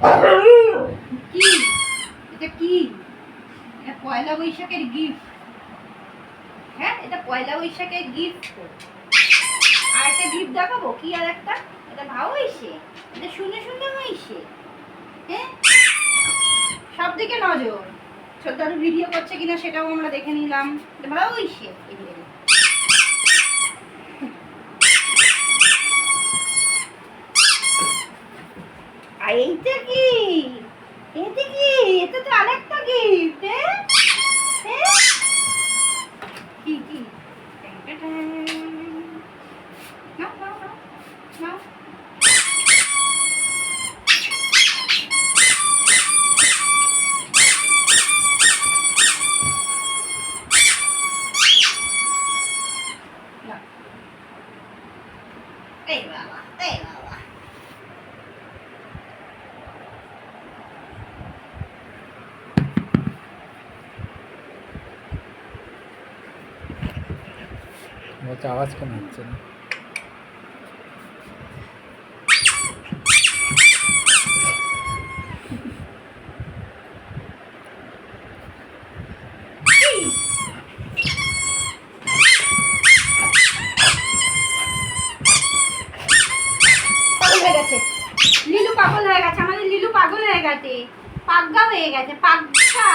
কি এটা কি? এটা পয়লা বৈশাখের গিফট। হ্যাঁ, এটা পয়লা বৈশাখের গিফট। আর একটা গিফট দেখাবো। কি আর একটা? এটা ভাও হইছে, এটা শুনে শুনে হইছে। হ্যাঁ, সব দিকে নজর। ছোট ভিডিও করছে কিনা সেটাও আমরা দেখে নিলাম। এটা ভালো হইছে। আর এইটা কি? এটা কি? এটা তো আরেকটা গিফট। হ্যাঁ, কি কি? নাও নাও নাও নাও। এই বাবা, এই বাবা। বলছে আওয়াজ কেন হচ্ছে না? পাগল হয়ে গেছে লিলু, পাগল হয়ে গেছে আমাদের লিলু, পাগল হয়ে গেছে, পাগলা হয়ে গেছে, পাগলা।